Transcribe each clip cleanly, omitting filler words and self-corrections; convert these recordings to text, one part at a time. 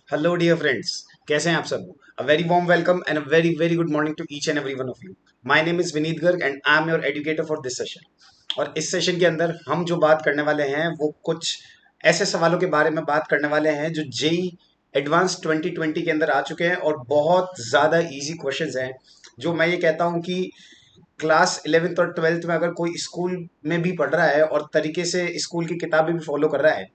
Hello dear friends, कैसे हैं आप सब? A very warm welcome and a very very good morning to each and every one of you. My name is Vineet Garg and I am your educator for this session. और इस session के अंदर हम जो बात करने वाले हैं वो कुछ ऐसे सवालों के बारे में बात करने वाले हैं जो जेई एडवांस 2020 के अंदर आ चुके हैं और बहुत ज़्यादा इजी क्वेश्चंस हैं। जो मैं ये कहता हूँ कि क्लास 11th और 12th में अगर कोई स्कूल में भी पढ़ रहा है और तरीके से स्कूल की किताबें भी फॉलो कर रहा है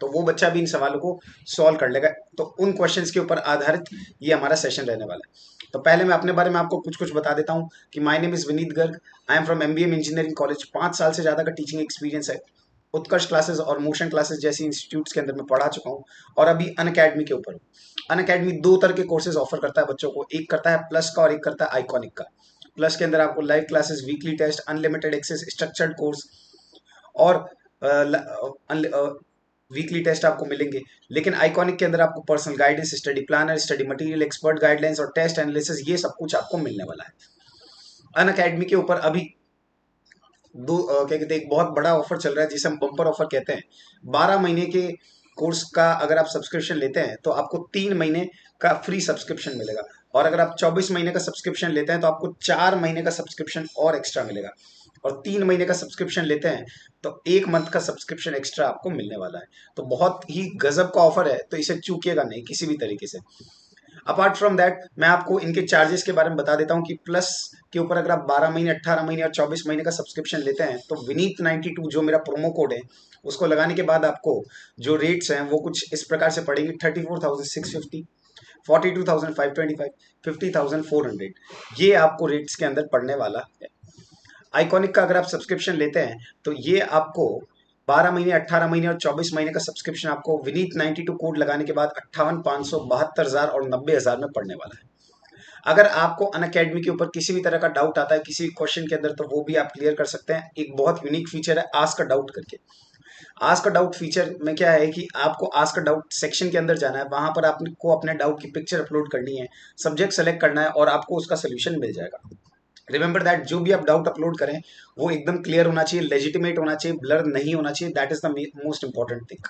तो वो बच्चा भी इन सवालों को सॉल्व कर लेगा। तो उन क्वेश्चंस के ऊपर आधारित ये हमारा सेशन रहने वाला है। तो पहले मैं अपने बारे में आपको कुछ कुछ बता देता हूँ कि my name is Vineet Garg. I am from MBM engineering college. 5 साल से ज़्यादा का टीचिंग एक्सपीरियंस है। उत्कर्ष क्लासेस और मोशन क्लासेस जैसी इंस्टीट्यूट्स के अंदर मैं पढ़ा चुका हूँ और अभी अन अकेडमी के ऊपर हूँ। अन अकेडमी दो तरह के कोर्सेज ऑफर करता है बच्चों को, एक करता है प्लस का और एक करता है आइकॉनिक का। प्लस के अंदर आपको live classes, weekly test, unlimited access, structured course और वीकली टेस्ट आपको मिलेंगे। लेकिन आइकॉनिक के अंदर आपको personal guidance, study planner, study material, expert guidelines और टेस्ट एनालिसिस, ये सब कुछ आपको मिलने वाला है। अन अकेडमी के ऊपर अभी क्या कहते हैं, एक बहुत बड़ा ऑफर चल रहा है जिसे हम बम्पर ऑफर कहते हैं। 12 महीने के कोर्स का अगर आप सब्सक्रिप्शन लेते हैं तो आपको 3 महीने का फ्री सब्सक्रिप्शन मिलेगा। और अगर आप 24 महीने का सब्सक्रिप्शन लेते हैं तो आपको 4 महीने का सब्सक्रिप्शन और एक्स्ट्रा मिलेगा। और 3 महीने का सब्सक्रिप्शन लेते हैं तो 1 मंथ का सब्सक्रिप्शन एक्स्ट्रा आपको मिलने वाला है। तो बहुत ही गजब का ऑफर है, तो इसे चूकिएगा नहीं किसी भी तरीके से। अपार्ट फ्रॉम दैट मैं आपको इनके चार्जेस के बारे में बता देता हूँ कि प्लस के ऊपर अगर आप 12 महीने, 18 महीने और 24 महीने का सब्सक्रिप्शन लेते हैं तो विनीत 92 जो मेरा प्रोमो कोड है उसको लगाने के बाद आपको जो रेट्स हैं वो कुछ इस प्रकार से पड़ेंगे: 34,650, 42,525, 50,400। ये आपको रेट्स के अंदर पड़ने वाला है। आइकॉनिक का अगर आप सब्सक्रिप्शन लेते हैं तो ये आपको 12 महीने, 18 महीने और 24 महीने का सब्सक्रिप्शन आपको विनीत 92 कोड लगाने के बाद 58,500, 72,000 और 90,000 में पड़ने वाला है। अगर आपको अन अकेडमी के ऊपर किसी भी तरह का डाउट आता है किसी भी क्वेश्चन के अंदर तो वो भी आप क्लियर कर सकते हैं। एक बहुत यूनिक फीचर है आस्क अ डाउट करके। आस्क अ डाउट फीचर में क्या है कि आपको आस्क अ डाउट सेक्शन के अंदर जाना है, वहां पर आपको अपने डाउट की पिक्चर अपलोड करनी है, सब्जेक्ट सेलेक्ट करना है और आपको उसका सोल्यूशन मिल जाएगा। रिमेंबर दैट जो भी आप डाउट अपलोड करें वो एकदम क्लियर होना चाहिए, लेजिटिमेट होना चाहिए, ब्लर नहीं होना चाहिए। That is the most important thing.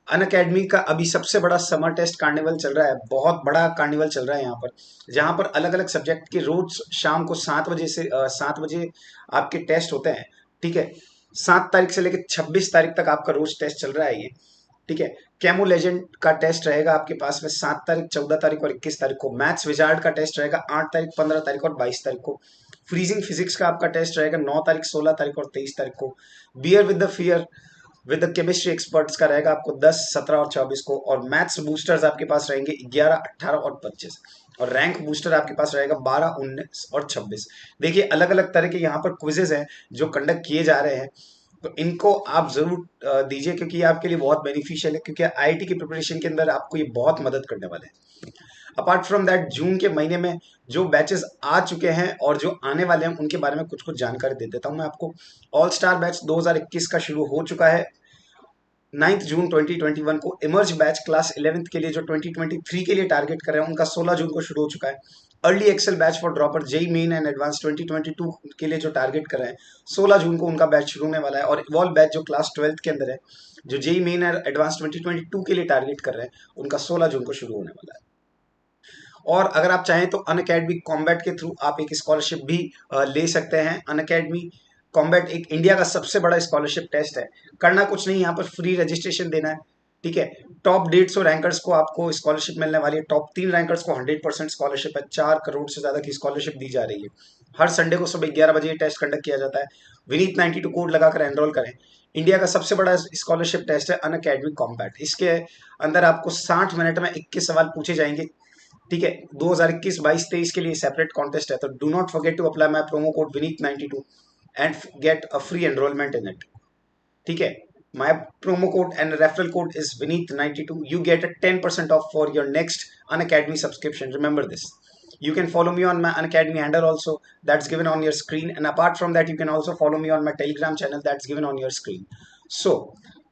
Unacademy का अभी सबसे बड़ा समर टेस्ट कार्निवल चल रहा है, बहुत बड़ा कार्निवल चल रहा है यहाँ पर, जहाँ पर अलग अलग सब्जेक्ट के रोज शाम को 7 बजे से 7 बजे आपके टेस्ट होते हैं। ठीक है, 7 तारीख से लेकर 26 तारीख तक आपका रोज टेस्ट चल रहा है ये। ठीक है, कैमो लेजेंड का टेस्ट रहेगा आपके पास में 7 तारीख, 14 तारीख और 21 तारीख को। मैथ्स विजार्ड का टेस्ट रहेगा 8 तारीख, 15 तारीख और 22 तारीख को। फ्रीजिंग फिजिक्स का आपका टेस्ट रहेगा 9 तारीख, 16 तारीख और 23 तारीख को। Bear with the fear with the chemistry experts का रहेगा आपको 10, 17 और 24 को। और मैथ्स बूस्टर्स आपके पास रहेंगे 11, 18 और 25। और रैंक बूस्टर आपके पास रहेगा 12, 19 और 26। देखिए अलग अलग तरह के यहाँ पर क्विजेज हैं जो कंडक्ट किए जा रहे हैं, तो इनको आप जरूर दीजिए क्योंकि ये आपके लिए बहुत बेनिफिशियल है, क्योंकि आईआईटी की प्रिपरेशन के अंदर आपको ये बहुत मदद करने वाले हैं। अपार्ट फ्रॉम दैट जून के महीने में जो बैचेस आ चुके हैं और जो आने वाले हैं उनके बारे में कुछ कुछ जानकारी दे देता हूं मैं आपको। ऑल स्टार बैच 2021 का शुरू हो चुका है 9 जून 2021 को। इमर्ज बैच क्लास 11th के लिए जो 2023 के लिए टारगेट कर रहे हैं उनका 16 जून को शुरू हो चुका है। Early excel batch for dropper JEE main and advance 2022 के लिए जो टारगेट कर रहे हैं 16 जून को उनका बैच शुरू होने वाला है। और इवॉल्व बैच जो क्लास 12th के अंदर है, जो जेई मेन एंड एडवांस 2022 के लिए टारगेट कर रहे हैं, उनका 16 जून को शुरू होने वाला है। और अगर आप चाहें तो अन अकेडमी कॉम्बैट के थ्रू आप एक स्कॉलरशिप भी ले सकते हैं। अन अकेडमी कॉम्बैट एक इंडिया का सबसे बड़ा स्कॉलरशिप टेस्ट है। करना कुछ नहीं, यहाँ पर फ्री रजिस्ट्रेशन देना है। ठीक है, टॉप 150 रैंकर्स को आपको स्कॉलरशिप मिलने वाली है। टॉप 3 रैंकर्स को 100% स्कॉलरशिप है। 4 करोड़ से ज्यादा की स्कॉलरशिप दी जा रही है। हर संडे को सुबह 11 बजे ये टेस्ट कंडक्ट किया जाता है। विनीत 92 कोड लगाकर एनरोल करें। इंडिया का सबसे बड़ा स्कॉलरशिप टेस्ट है अन अकेडमी कॉम्बैट। इसके अंदर आपको 60 मिनट में 21 सवाल पूछे जाएंगे। ठीक है, 2021, 22, 23 के लिए सेपरेट कॉन्टेस्ट है, तो do not forget to apply my promo code Vineet 92 and get a free enrolment in it. ठीक है, my promo code and referral code is Vineet 92. You get a 10% off for your next Unacademy subscription. Remember this. You can follow me on my Unacademy handle also, that's given on your screen. And apart from that, you can also follow me on my Telegram channel, that's given on your screen. So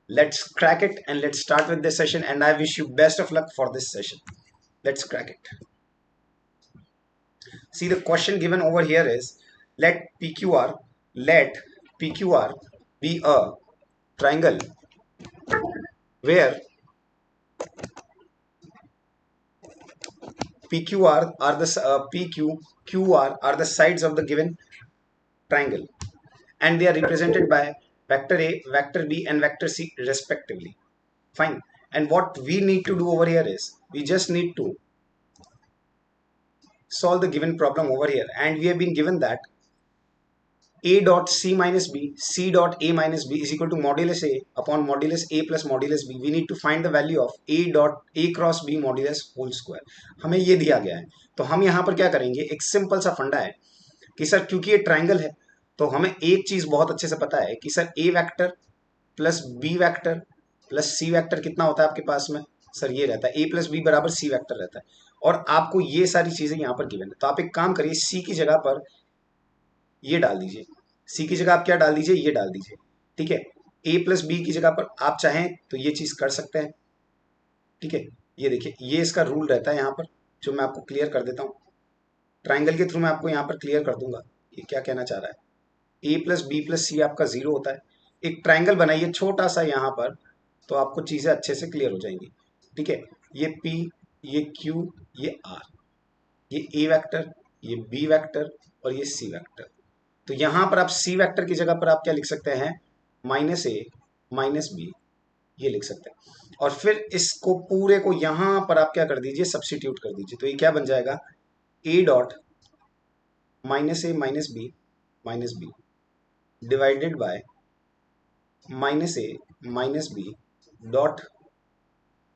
let's crack it and let's start with this session. And I wish you best of luck for this session. Let's crack it. See, the question given over here is let PQR be a triangle where PQR are the sides of the given triangle, and they are represented by vector A, vector B, and vector C respectively. Fine. And what we need to do over here is we just need to solve the given problem over here, and we have been given that A dot C minus B, C dot A minus B is equal to modulus A upon modulus A plus modulus B. We need to find the value of A dot A cross B modulus whole square. हमें ये दिया गया है, तो हम यहाँ पर क्या करेंगे, एक सिंपल सा फंडा है कि सर क्योंकि ये ट्राइंगल है तो हमें एक चीज बहुत अच्छे से पता है कि sir A vector plus B vector plus C vector कितना होता है आपके पास में, सर ये रहता है A प्लस बी बराबर C वेक्टर रहता है, और आपको ये सारी चीजें यहाँ पर गिवन है। तो आप एक काम करिए, C की जगह पर ये डाल दीजिए, सी की जगह आप क्या डाल दीजिए, ये डाल दीजिए, ठीक है। ए प्लस बी की जगह पर आप चाहें तो ये चीज कर सकते हैं, ठीक है। ये देखिए, ये इसका रूल रहता है यहाँ पर, जो मैं आपको क्लियर कर देता हूँ ट्राइंगल के थ्रू, मैं आपको यहाँ पर क्लियर कर दूंगा ये क्या कहना चाह रहा है। ए प्लस बी प्लस सी आपका 0 होता है। एक ट्राइंगल बनाइए छोटा सा यहाँ पर, तो आपको चीजें अच्छे से क्लियर हो जाएंगी, ठीक है। ये पी, ये क्यू, ये आर, ये ए वेक्टर, ये बी वेक्टर और ये सी वेक्टर। तो यहां पर आप सी वेक्टर की जगह पर आप क्या लिख सकते हैं, माइनस ए माइनस बी, ये लिख सकते हैं। और फिर इसको पूरे को यहां पर आप क्या कर दीजिए, सब्स्टिट्यूट कर दीजिए। तो ये क्या बन जाएगा, A dot minus A minus B divided by minus A minus B dot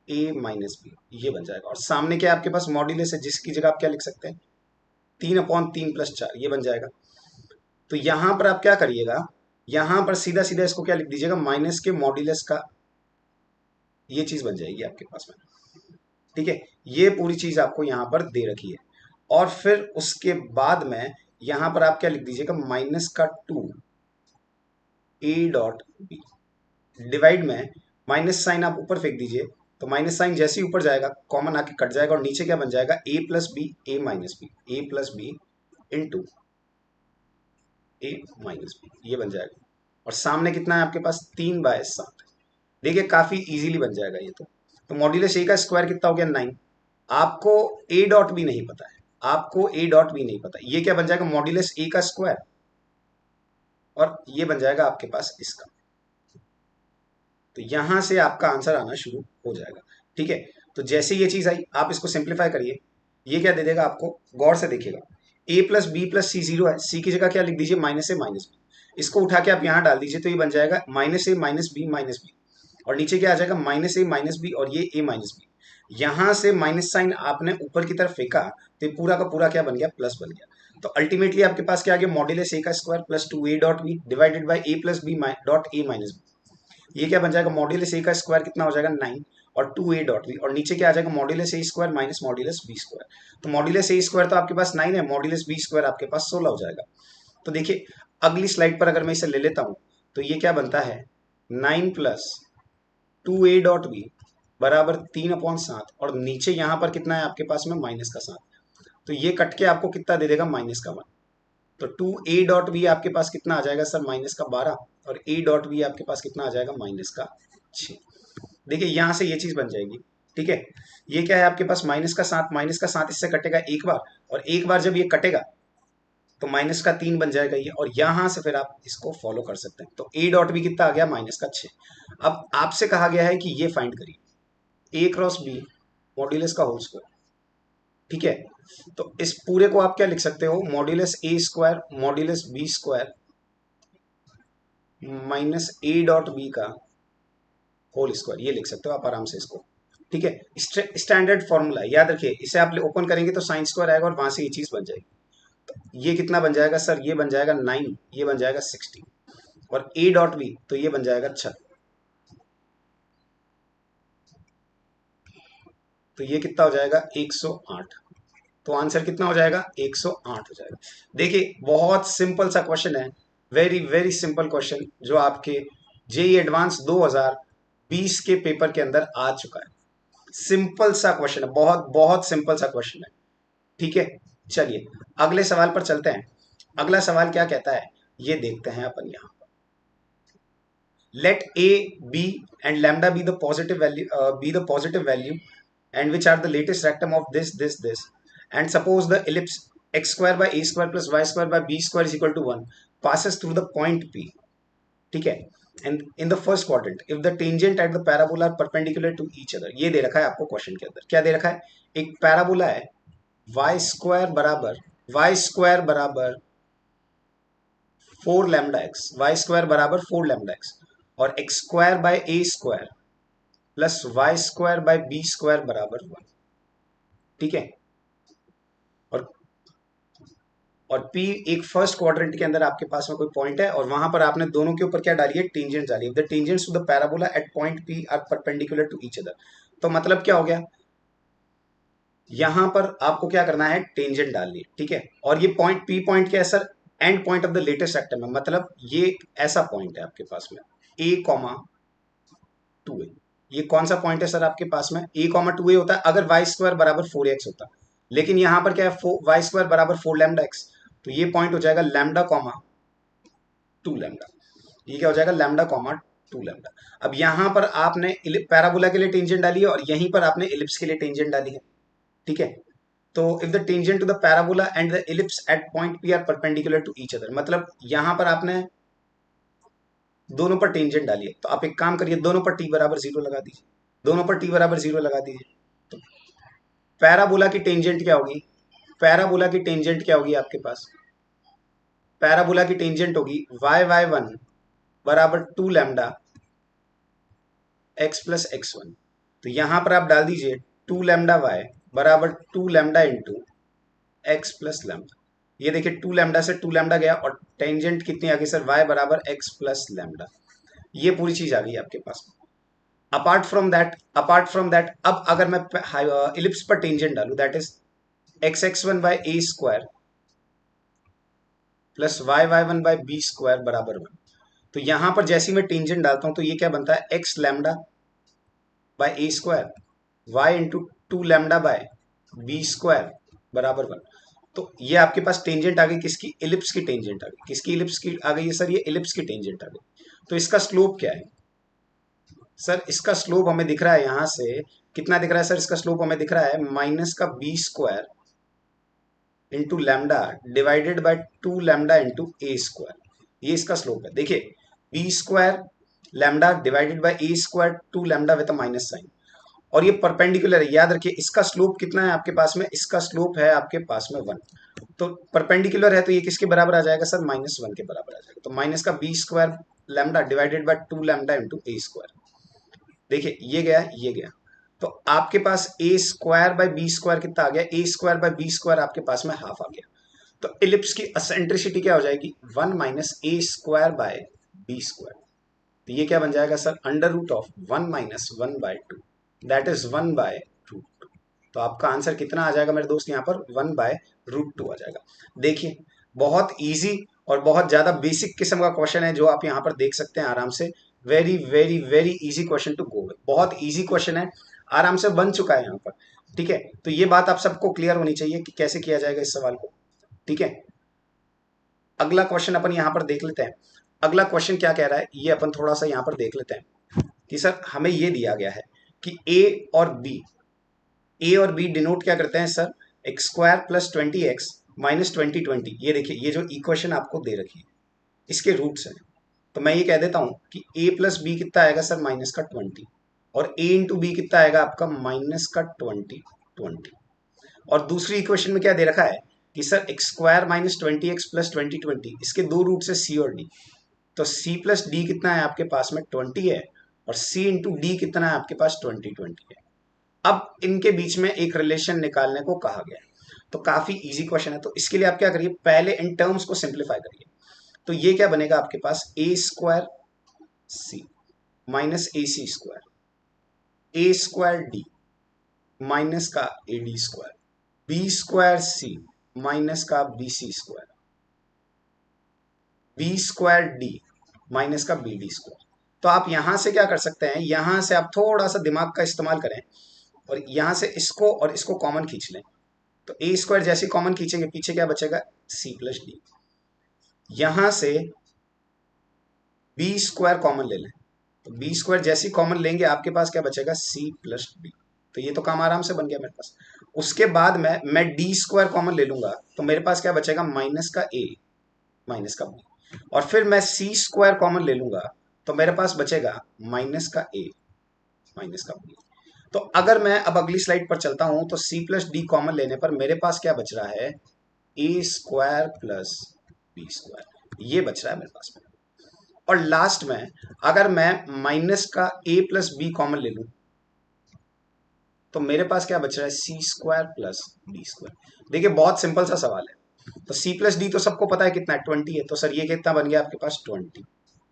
A minus B, ये बन जाएगा। और सामने क्या आपके पास मॉड्यूलस है, जिसकी जगह आप क्या लिख सकते हैं, 3/3 + 4, ये बन जाएगा। तो यहां पर आप क्या करिएगा, यहां पर सीधा सीधा इसको क्या लिख दीजिएगा, माइनस के मॉड्यूलस का, ये चीज बन जाएगी आपके पास में, ठीक है। ये पूरी चीज आपको यहां पर दे रखी है। और फिर उसके बाद में यहां पर आप क्या लिख दीजिएगा, -2 ए डॉट बी डिवाइड में माइनस साइन आप ऊपर फेंक दीजिए, तो माइनस साइन जैसे ही ऊपर जाएगा कॉमन आके कट जाएगा, और नीचे क्या बन जाएगा, ए प्लस बी ए माइनस बी, ए प्लस बी इंटू ए माइनस बी, ये बन जाएगा। और सामने कितना है आपके पास, 3/7। देखिए काफी इजीली बन जाएगा ये तो मॉड्यूलस ए का स्क्वायर कितना हो गया, 9। आपको ए डॉट भी नहीं पता है, आपको ए डॉट भी नहीं पता, ये क्या बन जाएगा, मॉड्यूलस ए का स्क्वायर, और ये बन जाएगा आपके पास इसका। तो यहां से आपका आंसर आना शुरू हो जाएगा, ठीक है। तो जैसे ये चीज आई, आप इसको सिंप्लीफाई करिए, ये क्या दे देगा आपको, गौर से देखिएगा, ए प्लस बी प्लस सी 0 है, सी की जगह क्या लिख दीजिए, माइनस ए माइनस बी। इसको उठा के आप यहाँ डाल दीजिए, तो ये बन जाएगा -a माइनस बी, और नीचे क्या आ जाएगा, -a माइनस बी, और ये a माइनस बी। यहां से माइनस साइन आपने ऊपर की तरफ फेंका, तो ये पूरा का पूरा क्या बन गया, प्लस बन गया। तो अल्टीमेटली आपके पास क्या आ गया, मॉड्यूलस ए का square plus 2a dot B divided by A plus B dot A minus B. ये क्या बन जाएगा, मॉड्यूलस ए का स्क्वायर कितना हो जाएगा, 9, और 2a डॉट बी, और नीचे क्या आ जाएगा, मॉड्यूलस ए square minus modulus B square. तो मॉड्यूलस ए स्क्वायर तो आपके पास 9 है, मॉड्यूलस बी स्क्वायर आपके पास 16 हो जाएगा। तो देखिए अगली स्लाइड पर अगर मैं इसे ले लेता हूं, तो ये क्या बनता है, 9 प्लस 2a डॉट बी बराबर 3/7, और नीचे यहां पर कितना है आपके पास में, -7। तो ये कट के आपको कितना दे देगा, -1। तो 2a डॉट बी आपके पास कितना आ जाएगा सर, -12, और a डॉट बी आपके पास कितना आ जाएगा, -6। देखिए यहां से ये चीज बन जाएगी, ठीक है। ये क्या है आपके पास, -7 इससे कटेगा एक बार, और एक बार जब ये कटेगा तो -3 बन जाएगा ये, और यहां से फिर आप इसको फॉलो कर सकते हैं। तो a डॉट बी कितना आ गया, -6। अब आपसे कहा गया है कि ये फाइंड करिए, a क्रॉस बी मॉड्यूलस का होल स्क्वायर, ठीक है। तो इस पूरे को आप क्या लिख सकते हो, modulus A square modulus B square minus a dot B का होल स्क्वायर, ये लिख सकते हो आप आराम से इसको, ठीक है। स्टैंडर्ड फॉर्मूला है, याद रखिए, इसे आप ओपन करेंगे तो साइन स्क्वायर आएगा, और वहां से ये चीज बन जाएगी। तो ये कितना बन जाएगा सर, ये बन जाएगा 9, ये बन जाएगा 16, और a डॉट बी तो ये बन जाएगा 6। तो ये कितना हो जाएगा, 108। तो आंसर कितना हो जाएगा, 108 हो जाएगा। देखिए बहुत सिंपल सा क्वेश्चन है, वेरी वेरी सिंपल क्वेश्चन, जो आपके जेई एडवांस 2020 के पेपर के अंदर आ चुका है। सिंपल सा क्वेश्चन है, बहुत बहुत सिंपल सा क्वेश्चन है, ठीक है। चलिए अगले सवाल पर चलते हैं। अगला सवाल क्या कहता है, ये देखते हैं अपन यहां। Let a, b and lambda be the positive value and which are the latest rectum of this. And suppose the ellipse X square by A square plus Y square by B square is equal to 1 passes through the point P. ठीक है, and in the first quadrant if the tangent at the parabola are perpendicular to each other, ये दे रखा है आपको question के अंदर, क्या दे रखा है, एक पैराबोला है वाई स्क्वायर बराबर 4 लैम्डा एक्स, वाई स्क्वायर बराबर 4 लैम्डा एक्स, और X square by A square plus Y square by B square बराबर 1। ठीक है, और P एक फर्स्ट क्वाड्रेंट के अंदर आपके पास में कोई पॉइंट है, और वहां पर आपने दोनों के ऊपर क्या डाली है, टेंजेंट डाली है। The tangents to the parabola at point P are perpendicular to each other. तो मतलब क्या हो गया, यहां पर आपको क्या करना है, टेंजेंट डालनी है। ठीक है, और ये पॉइंट P पॉइंट क्या है sir, and point of the latest sector में, मतलब ये ऐसा पॉइंट है आपके पास में a कॉमा 2a। ये कौन सा पॉइंट है सर आपके पास में, a कॉमा 2a होता है अगर वाई स्क्वायर बराबर 4x होता, लेकिन यहां पर क्या है, वाई स्क्वायर बराबर 4 लैम्डा एक्स, तो ये पॉइंट हो जाएगा लैम्डा कॉमा 2 लैम्डा। ये क्या हो जाएगा, लैम्डा कॉमा 2 लैम्डा। अब यहां पर आपने पैराबोला के लिए टेंजेंट डाली है, और यहीं पर आपने इलिप्स के लिए टेंजेंट डाली है। ठीक है, तो if the tangent to the parabola and the ellipse at point P are perpendicular to each other, मतलब यहां पर आपने दोनों पर टेंजेंट डाली है, तो आप एक काम करिए, दोनों पर टी बराबर 0 लगा दीजिए, दोनों पर टी बराबर 0 लगा दीजिए। तो पैराबोला की टेंजेंट क्या होगी, पैराबोला की टेंजेंट क्या होगी आपके पास, पैराबोला की टेंजेंट होगी y1 बराबर 2 लैम्डा x प्लस x1। तो यहां पर आप डाल दीजिए 2 लैम्डा y बराबर 2 lambda into x plus lambda. ये देखिए 2 लैम्डा से 2 लैम्डा गया, और टेंजेंट कितनी आ गई सर, y बराबर x प्लस लैम्डा। ये पूरी चीज आ गई आपके पास। अपार्ट फ्रॉम दैट अब अगर मैं इलिप्स पर टेंजेंट डालू, that is x(x1) by A square plus y(y1) by B square बराबर 1। तो यहां पर जैसे मैं टेंजेंट डालता हूं, तो ये क्या बनता है, x lambda by A square y into 2 lambda by B square बराबर 1। तो ये आपके पास टेंजेंट आ गई किसकी, इलिप्स की टेंजेंट आ गई, किसकी इलिप्स की आ गई है सर, ये इलिप्स की टेंजेंट आ गई। तो इसका स्लोप क्या है सर, इसका स्लोप हमें दिख रहा है यहां से, कितना दिख रहा है सर, इसका स्लोप हमें दिख रहा है माइनस का B square into lambda divided by 2 lambda into A square. ये इसका स्लोप है। देखिए B square lambda divided by A square 2 lambda with minus sign, और ये परपेंडिकुलर है, याद रखिए इसका स्लोप कितना है आपके पास में, इसका स्लोप है आपके पास में 1। तो परपेंडिकुलर है, तो ये किसके बराबर आ जाएगा सर, -1 के बराबर आ जाएगा। तो माइनस का B square lambda divided by 2 lambda into A square. देखिए ये गया, ये गया, तो आपके पास ए स्क्वायर बाय बी स्क्वायर कितना आ गया, A square by B square आपके पास में हाफ आ गया। तो इलिप्स की एसेंट्रिसिटी क्या हो जाएगी, 1 minus A square by B square. तो ये क्या बन जाएगा sir, under root of 1 minus 1/2, that is 1/√2। तो आपका आंसर कितना आ जाएगा मेरे दोस्त, यहाँ पर 1/√2 आ जाएगा। देखिए बहुत इजी और बहुत ज्यादा बेसिक किस्म का क्वेश्चन है, जो आप यहाँ पर देख सकते हैं आराम से। Very very very easy question to go with, बहुत इजी क्वेश्चन है, आराम से बन चुका है यहाँ पर। ठीक है, तो ये बात आप सबको क्लियर होनी चाहिए कि कैसे किया जाएगा इस सवाल को। ठीक है, अगला क्वेश्चन अपन यहाँ पर देख लेते हैं। अगला क्वेश्चन क्या कह रहा है, ये अपन थोड़ा सा यहाँ पर देख लेते हैं कि सर हमें ये दिया गया है कि ए और बी डिनोट क्या करते हैं sir, x square plus 20x minus 2020। ये देखिए ये जो इक्वेशन आपको दे रखी है, इसके रूट्स हैं। तो मैं ये कह देता हूं कि a प्लस बी कितना आएगा सर, माइनस का 20, और a इंटू बी कितना आएगा आपका, माइनस का 20। और दूसरी इक्वेशन में क्या दे रखा है कि sir x square minus 20x plus 2020, इसके दो रूट्स है सी और डी। तो c प्लस डी कितना है आपके पास में, 20 है, और c इंटू डी कितना है आपके पास, 20 है। अब इनके बीच में एक रिलेशन निकालने को कहा गया है। तो काफी इजी क्वेश्चन है, तो इसके लिए आप क्या करिए, पहले इन टर्म्स को सिंप्लीफाई करिए। तो ये क्या बनेगा आपके पास, ए square c minus a c square, a square d minus का a d square, b square c minus का b c square, b square d minus का बी डी स्क्वायर। तो आप यहां से क्या कर सकते हैं, यहां से आप थोड़ा सा दिमाग का इस्तेमाल करें, और यहां से इसको और इसको कॉमन खींच लें। तो ए स्क्वायर जैसे कॉमन खींचेंगे, पीछे क्या बचेगा, सी प्लस डी। यहां से बी स्क्वायर कॉमन ले लें, तो बी स्क्वायर जैसे कॉमन लेंगे आपके पास क्या बचेगा, सी प्लस डी। तो ये तो काम आराम से बन गया मेरे पास। उसके बाद मैं डी स्क्वायर कॉमन ले लूंगा, तो मेरे पास क्या बचेगा, माइनस का ए माइनस का बी। और फिर मैं सी स्क्वायर कॉमन ले लूंगा, तो मेरे पास बचेगा माइनस का ए माइनस का बी। तो अगर मैं अब अगली स्लाइड पर चलता हूं, तो सी प्लस डी कॉमन लेने पर मेरे पास क्या बच रहा है, ए स्क्वायर प्लस बी स्क्वायर, ये बच रहा है मेरे पास में। और लास्ट में अगर मैं माइनस का ए प्लस बी कॉमन ले लूं, तो मेरे पास क्या बच रहा है, सी स्क्वायर प्लस डी स्क्वायर। देखिए बहुत सिंपल सा सवाल है। तो सी प्लस डी तो सबको पता है कितना है, 20 है। तो सर ये कितना बन गया आपके पास, 20।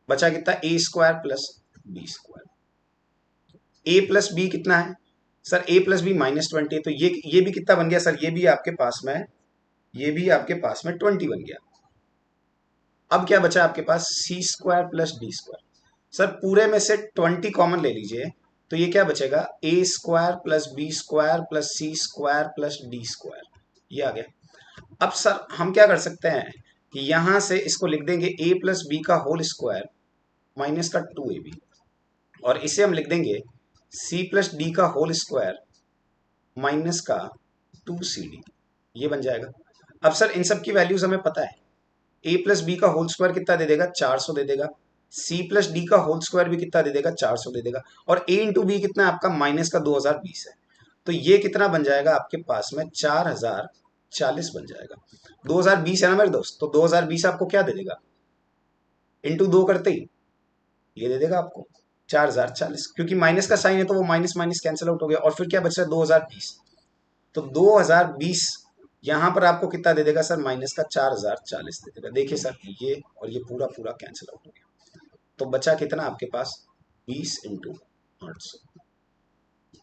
बचा कितना, ए स्क्वायर प्लस बी स्क्वायर। ए प्लस बी कितना है सर, ए प्लस बी -20 है। तो ये भी कितना बन गया सर, ये भी आपके पास में, ये भी आपके पास में 20 बन गया। अब क्या बचा आपके पास, c square plus d square. सर पूरे में से 20 कॉमन ले लीजिए, तो ये क्या बचेगा, a square plus b square plus c square plus d square, ये आ गया। अब सर हम क्या कर सकते हैं कि यहां से इसको लिख देंगे ए प्लस बी का होल स्क्वायर माइनस का 2ab, और इसे हम लिख देंगे सी प्लस डी का होल स्क्वायर माइनस का 2cd, ये बन जाएगा। अब सर इन सब की वैल्यूज हमें पता है, ए प्लस बी का होल स्क्वायर कितना दे देगा, 400 दे देगा। सी प्लस डी का होल स्क्वायर भी कितना दे देगा, 400 दे देगा। और ए इंटू बी कितना है आपका, माइनस का 2020 है। तो ये कितना बन जाएगा आपके पास में, 4040 बन जाएगा। 2020 है ना मेरे दोस्त, तो 2020 आपको क्या दे देगा, इंटू 2 करते ही ये दे देगा आपको 4040, क्योंकि माइनस का साइन है तो वो माइनस माइनस कैंसिल आउट हो गया। और फिर क्या बच रहा है, 2020। तो 2020 यहां पर आपको कितना दे देगा सर, माइनस का 4040 दे देगा। देखिए सर ये और ये पूरा पूरा कैंसिल आउट हो गया। तो बचा कितना आपके पास, 20 इंटू 800।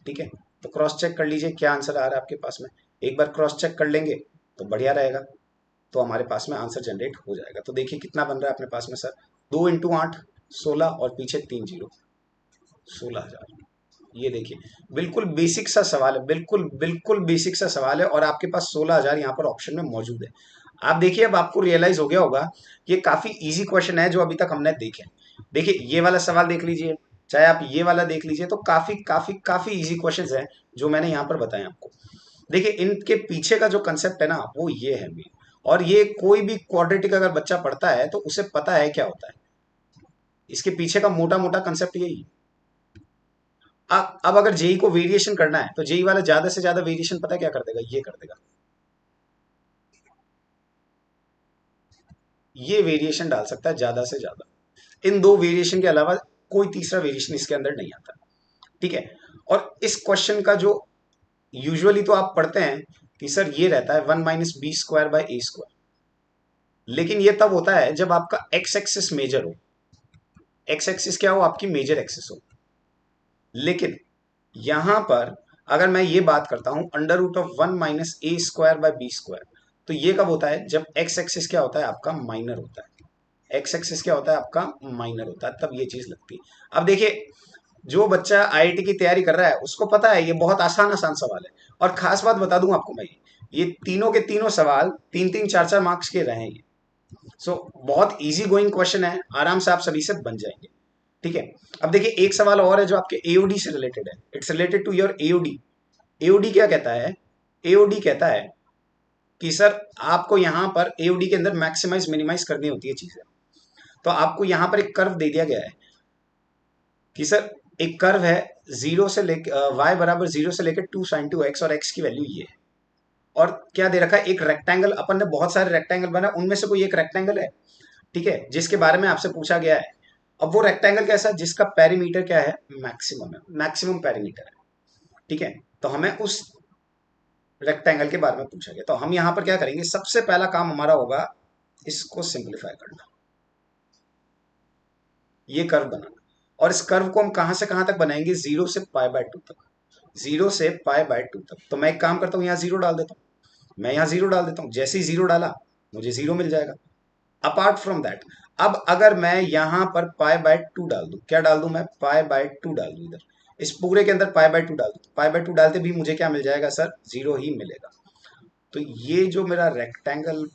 ठीक है, तो क्रॉस चेक कर लीजिए क्या आंसर आ रहा है आपके पास में। एक बार क्रॉस चेक कर लेंगे तो बढ़िया रहेगा, तो हमारे पास में आंसर जनरेट हो जाएगा। तो देखिए कितना बन रहा है अपने पास में सर, 2 इंटू 8 16, और पीछे 3 जीरो, 16,000। ये देखिए बिल्कुल बेसिक सा सवाल है, बिल्कुल बिल्कुल बेसिक सा सवाल है, और आपके पास 16,000 यहाँ पर ऑप्शन में मौजूद है। आप देखिए अब आपको रियलाइज हो गया होगा ये काफी इजी क्वेश्चन है जो अभी तक हमने देखे। देखिए ये वाला सवाल देख लीजिए, चाहे आप ये वाला देख लीजिए, तो काफी काफी काफी इजी क्वेश्चंस हैं जो मैंने यहाँ पर बताए आपको। देखिए इनके पीछे का जो कंसेप्ट है ना, वो ये है मेन। और ये कोई भी क्वाड्रेटिक अगर बच्चा पढ़ता है तो उसे पता है क्या होता है, इसके पीछे का मोटा मोटा कंसेप्ट यही है। अब अगर जेई को वेरिएशन करना है, तो जेई वाला ज्यादा से ज्यादा वेरिएशन पता है क्या कर देगा, ये कर देगा, ये वेरिएशन डाल सकता है ज्यादा से ज्यादा। इन दो वेरिएशन के अलावा कोई तीसरा वेरिएशन इसके अंदर नहीं आता। ठीक है, और इस क्वेश्चन का जो यूजुअली तो आप पढ़ते हैं कि सर ये रहता है 1 - b² बाई a², लेकिन ये तब होता है जब आपका एक्स एक्सिस मेजर हो, एक्स एक्सिस क्या हो, आपकी मेजर एक्सिस हो। लेकिन यहां पर अगर मैं ये बात करता हूं √1 - a² बाई b², तो ये कब होता है, जब एक्स एक्सिस क्या होता है आपका, माइनर होता है। एक्स एक्सिस क्या होता है आपका, माइनर होता है, तब ये चीज लगती है। अब देखिए जो बच्चा आईआईटी की तैयारी कर रहा है उसको पता है ये बहुत आसान आसान सवाल है। और खास बात बता दूं आपको मैं, ये तीनों के तीनों सवाल 3 3 4 4 मार्क्स के रहे हैं ये। सो बहुत इजी गोइंग क्वेश्चन है, आराम से आप सभी से बन जाएंगे। ठीक है, अब देखिए एक सवाल और है जो आपके एओडी से रिलेटेड है, it's related to your AOD. AOD क्या कहता है, एओडी कहता है कि सर आपको यहां पर एओडी के अंदर मैक्सिमाइज मिनिमाइज करनी होती है चीजें। तो आपको यहां पर एक कर्व दे दिया गया है कि सर एक कर्व है जीरो से लेकर y बराबर 0 से लेकर 2sin2x, और x की वैल्यू ये है। और क्या दे रखा है, एक रेक्टेंगल, अपन ने बहुत सारे रेक्टेंगल बना, उनमें से कोई एक रेक्टेंगल है, ठीक है, जिसके बारे में आपसे पूछा गया है। अब वो रेक्टेंगल कैसा है, जिसका पेरीमीटर क्या है, मैक्सिमम है, मैक्सिमम पेरीमीटर है। ठीक है, तो हमें उस रेक्टेंगल के बारे में पूछा गया। तो हम यहां पर क्या करेंगे, सबसे पहला काम हमारा होगा इसको सिंप्लीफाई करना, ये कर्व बनाना। और इस कर्व को हम कहां से कहां तक बनाएंगे, 0 से π/2 तक, 0 से π/2 तक। तो मैं एक काम करता हूं, यहां 0 डाल देता हूं, मैं यहां 0 डाल देता हूं, जैसे ही 0 डाला मुझे 0 मिल जाएगा। अपार्ट फ्रॉम दैट, अब अगर मैं यहां पर π/2 डाल दूं, क्या डाल दूं मैं, π/2 डाल दूं, इधर इस पूरे के अंदर π/2 डाल दूं, π/2 डालते भी मुझे क्या मिल जाएगा सर, 0 ही मिलेगा। तो ये जो मेरा रेक्टेंगल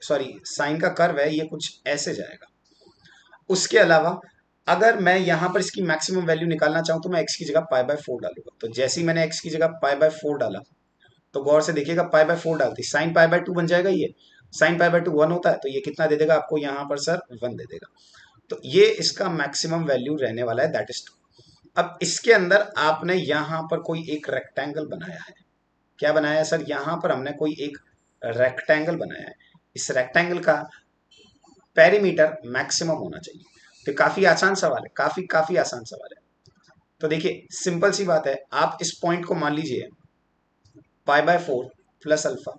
सॉरी साइन का कर्व है, ये कुछ ऐसे जाएगा। उसके अलावा अगर मैं यहाँ पर इसकी मैक्सिमम वैल्यू निकालना चाहूँ तो मैं x की जगह पाई बाय 4 डालूंगा। तो जैसे ही मैंने x की जगह पाई बाय 4 डाला, तो गौर से देखिएगा पाई बाय 4 डालती साइन पाई बाय 2 बन जाएगा। ये साइन पाई बाय 2 1 होता है, तो ये कितना दे देगा आपको यहाँ पर सर 1 दे देगा। तो ये इसका मैक्सिमम वैल्यू रहने वाला है, दैट इज 2। अब इसके अंदर आपने यहाँ पर कोई एक रेक्टेंगल बनाया है। क्या बनाया है सर? यहाँ पर हमने कोई एक रेक्टेंगल बनाया है। इस रेक्टेंगल का पेरीमीटर मैक्सिमम होना चाहिए। तो काफी आसान सवाल है, काफी काफी आसान सवाल है। तो देखिए सिंपल सी बात है, आप इस पॉइंट को मान लीजिए पाई बाय 4 प्लस अल्फा।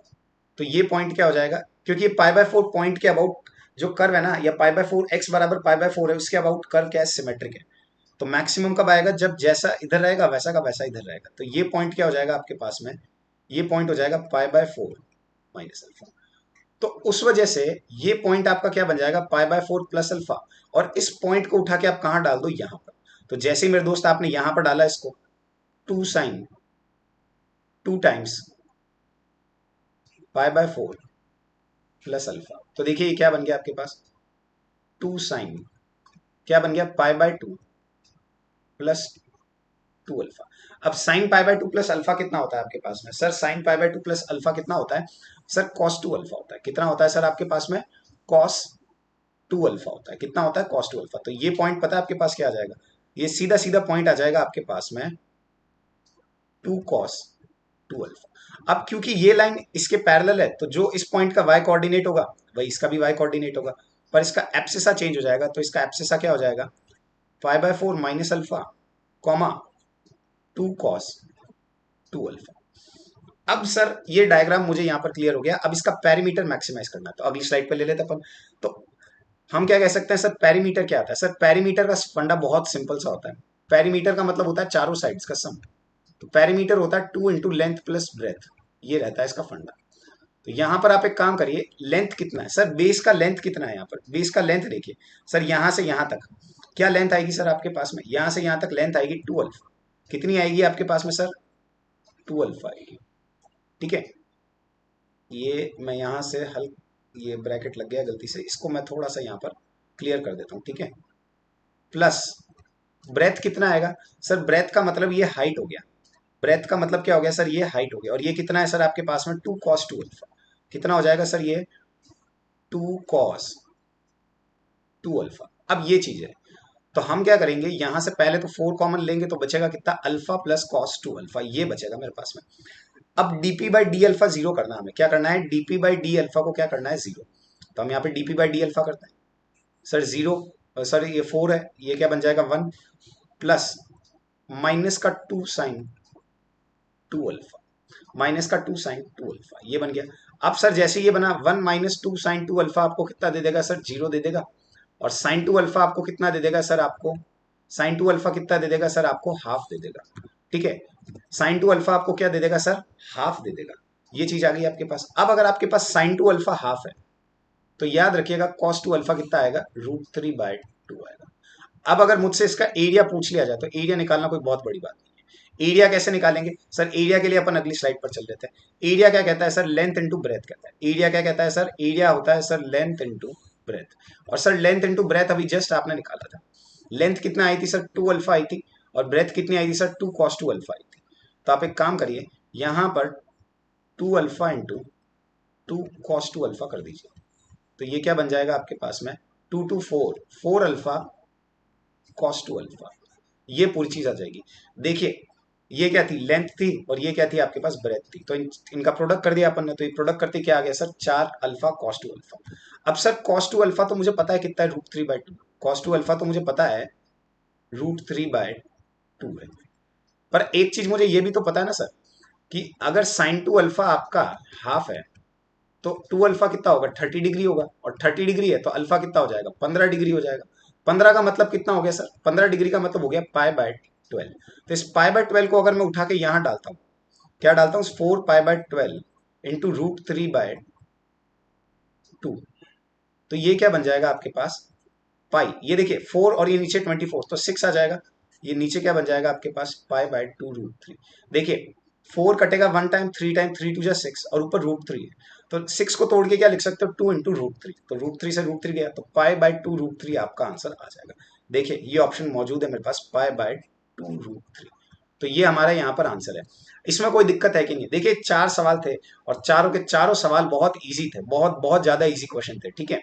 तो ये पॉइंट क्या हो जाएगा, क्योंकि ये पाई बाय 4 पॉइंट के अबाउट जो कर्व है ना, या पाई बाय 4 एक्स बराबर पाई बाय 4 है, उसके अबाउट कर्व क्या है, सिमेट्रिक है। तो मैक्सिमम कब आएगा? जब जैसा इधर रहेगा वैसा का वैसा इधर रहेगा। तो ये पॉइंट क्या हो जाएगा आपके पास में, ये पॉइंट हो जाएगा पाई बाय 4 माइनस अल्फा। तो उस वजह से ये पॉइंट आपका क्या बन जाएगा, पाई बाय 4 प्लस अल्फा। और इस पॉइंट को उठा के आप कहां डाल दो, यहां पर। तो जैसे ही मेरे दोस्त आपने यहां पर डाला इसको, 2 sine 2 times pi by 4 plus alpha, तो देखिए ये क्या बन गया आपके पास, 2 साइन क्या बन गया, पाई बाय 2 प्लस 2 अल्फा। अब sine pi by 2 plus alpha कितना होता है आपके पास में sir? Sine pi by 2 plus alpha कितना होता है सर? कॉस 2 अल्फा होता है। कितना होता है सर आपके पास में? कॉस 2 अल्फा होता है। कितना होता है? Cos 2 alpha. तो ये पॉइंट पता है आपके पास क्या आ जाएगा? ये सीधा सीधा पॉइंट आ जाएगा आपके पास में 2 कॉस 2 अल्फा। अब क्योंकि ये लाइन इसके पैरेलल है, तो जो इस पॉइंट का वाई कोऑर्डिनेट होगा वही इसका भी वाई कोऑर्डिनेट होगा, पर इसका एब्सिसा चेंज हो जाएगा। तो इसका एब्सिसा क्या हो जाएगा, पाई by 4 minus alpha comma 2 cos 2 alpha. अब सर ये डायग्राम मुझे यहाँ पर क्लियर हो गया। अब इसका पेरीमीटर मैक्सिमाइज करना है, तो अगली स्लाइड पे ले लेते अपन। तो हम क्या कह सकते हैं सर, पेरीमीटर क्या आता है सर? पेरीमीटर का फंडा बहुत सिंपल सा होता है। पेरीमीटर का मतलब होता है चारों साइड्स का सम। तो पेरीमीटर होता है 2 इंटू लेंथ प्लस ब्रेथ, ये रहता है इसका फंडा। तो यहाँ पर आप एक काम करिए, लेंथ कितना है सर? बेस का लेंथ कितना है? यहाँ पर बेस का लेंथ देखिए सर, यहाँ से यहाँ तक क्या लेंथ आएगी सर आपके पास में? यहाँ से यहाँ तक लेंथ आएगी 2 अल्फा। कितनी आएगी आपके पास में सर? 2 अल्फा आएगी। ठीक है, ये मैं यहाँ से हल, ये ब्रैकेट लग गया गलती से, इसको मैं थोड़ा सा यहाँ पर क्लियर कर देता हूँ। ठीक है, प्लस ब्रेथ कितना आएगा सर? ब्रेथ का मतलब ये हाइट हो गया। ब्रेथ का मतलब क्या हो गया सर? ये हाइट हो गया। और ये कितना है सर आपके पास में? 2 कॉस 2 अल्फा। कितना हो जाएगा सर? ये 2 कॉस 2 अल्फा। अब ये चीज है, तो हम क्या करेंगे, यहां से पहले तो 4 कॉमन लेंगे, तो बचेगा कितना? अल्फा प्लस कॉस 2 अल्फा, ये बचेगा मेरे पास में। अब DP by D alpha zero करना है हमें। क्या करना है? डीपी बाई डी अल्फा को क्या करना है? जीरो। तो हम यहाँ पे डीपी बाई डी अल्फा करते हैं सर, जीरो। सर ये 4 है, ये क्या बन जाएगा? 1 प्लस माइनस का 2 साइन 2 अल्फा, माइनस का 2 साइन 2 अल्फा, ये बन गया। अब सर जैसे ये बना, 1 माइनस 2 साइन 2 अल्फा आपको कितना दे देगा सर? जीरो दे देगा। और साइन 2 अल्फा आपको कितना दे देगा सर? आपको साइन 2 अल्फा कितना दे देगा सर? आपको हाफ दे देगा। ठीक है, साइन 2 अल्फा आपको क्या दे देगा सर? हाफ दे देगा। ये चीज आ गई आपके पास। अब अगर आपके पास साइन 2 अल्फा हाफ है, तो याद रखिएगा कॉस 2 अल्फा कितना आएगा? √3/2 आएगा। अब अगर मुझसे इसका एरिया पूछ लिया जाए, तो एरिया निकालना कोई बहुत बड़ी बात नहीं है। एरिया कैसे निकालेंगे सर? एरिया के लिए अपन अगली स्लाइड पर चल लेते हैं। एरिया क्या कहता है सर? लेंथ इंटू ब्रेथ कहता है। एरिया क्या कहता है सर? एरिया होता है सर लेंथ इंटू ब्रेथ। और सर लेंथ इंटू ब्रेथ अभी जस्ट आपने निकाला था। लेंथ कितना आई थी सर? 2 अल्फा आई थी। और ब्रेथ कितनी आई थी सर? 2 कॉस 2 अल्फा आई थी। तो आप एक काम करिए, यहां पर 2 अल्फा इंटू 2 कॉस 2 अल्फा कर दीजिए। तो ये क्या बन जाएगा आपके पास में? 2 टू 4, 4 अल्फा कॉस 2 अल्फा, ये पूरी चीज आ जाएगी। देखिए ये क्या थी? लेंथ थी, और ये क्या थी आपके पास? ब्रेथ थी। तो इनका प्रोडक्ट कर दिया अपन ने। तो ये प्रोडक्ट करते क्या आ गया सर? 4 alpha cos 2 alpha. अब सर कॉस 2 अल्फा तो मुझे पता है कितना है? √3/2। कॉस 2 अल्फा तो मुझे पता है √3/2 है। पर एक चीज मुझे ये भी तो पता है ना सर, कि अगर साइन 2 अल्फा आपका हाफ है, तो 2 अल्फा कितना होगा? 30 डिग्री होगा। और 30 डिग्री है तो अल्फा कितना हो जाएगा? 15 डिग्री हो जाएगा। 15 का मतलब कितना हो गया सर? 15 डिग्री का मतलब हो गया π/12। तो इस π/12 को अगर मैं उठा के यहां डालता हूं, क्या डालता हूं? 4 π/12 इंटू √3/2। तो ये क्या बन जाएगा आपके पास? पाई। ये देखिए 4 और ये नीचे 24, तो 6 आ जाएगा। ये नीचे क्या बन जाएगा आपके पास? π/2 √3। देखिए 4 कटेगा 1 टाइम, 3 टाइम, 3 टू जा 6, और ऊपर √3 है। तो 6 को तोड़ के क्या लिख सकते हो? 2 इंटू √3। तो √3 से √3 गया, तो π/2 √3 आपका आंसर आ जाएगा। देखिए ये ऑप्शन मौजूद है मेरे पास, पाई/2√3। तो ये हमारा यहाँ पर आंसर है। इसमें कोई दिक्कत है कि नहीं? देखिए 4 सवाल थे और चारों के चारों सवाल बहुत ईज़ी थे, बहुत बहुत ज़्यादा ईज़ी क्वेश्चन थे, ठीक है?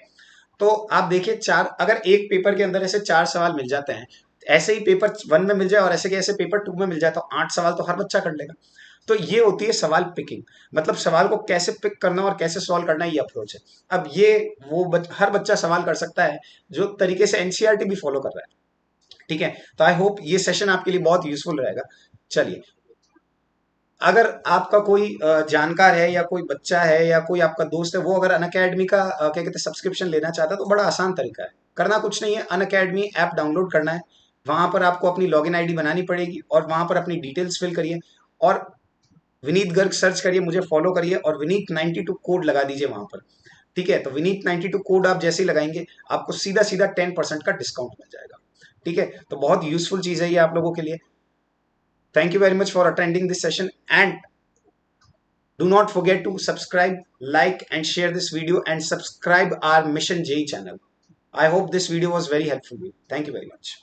तो आप देखिए 4, अगर एक पेपर के अंदर ऐसे 4 सवाल मिल जाते हैं, ऐसे ही पेपर 1 में मिल जाए और ऐसे के ऐसे पेपर 2 में मिल जाए, तो 8 सवाल तो हर बच्चा कर लेगा। तो ये होती है सवाल पिकिंग, मतलब सवाल को कैसे पिक करना और कैसे सॉल्व करना, ये अप्रोच है। अब ये हर बच्चा सवाल कर सकता है जो तरीके से एनसीईआरटी भी फॉलो कर रहा है, ठीक है? तो आई होप ये सेशन आपके लिए बहुत यूजफुल रहेगा। चलिए, अगर आपका कोई जानकार है या कोई बच्चा है या कोई आपका दोस्त है, वो अगर अनअकैडमी का क्या कहते हैं सब्सक्रिप्शन लेना चाहता है, तो बड़ा आसान तरीका है। करना कुछ नहीं है, अनअकैडमी ऐप डाउनलोड करना है। वहां पर आपको अपनी लॉगिन आईडी बनानी पड़ेगी और वहां पर अपनी डिटेल्स फिल करिए और विनीत गर्ग सर्च करिए, मुझे फॉलो करिए और विनीत 92 कोड लगा दीजिए वहां पर, ठीक है? तो विनीत 92 कोड आप जैसे ही लगाएंगे, आपको सीधा सीधा 10% का डिस्काउंट मिल जाएगा, ठीक है? तो बहुत यूजफुल चीज है ये आप लोगों के लिए। Thank you very much for attending this session and do not forget to subscribe, like and share this video and subscribe our Mission J channel. I hope this video was very helpful. Thank you very much.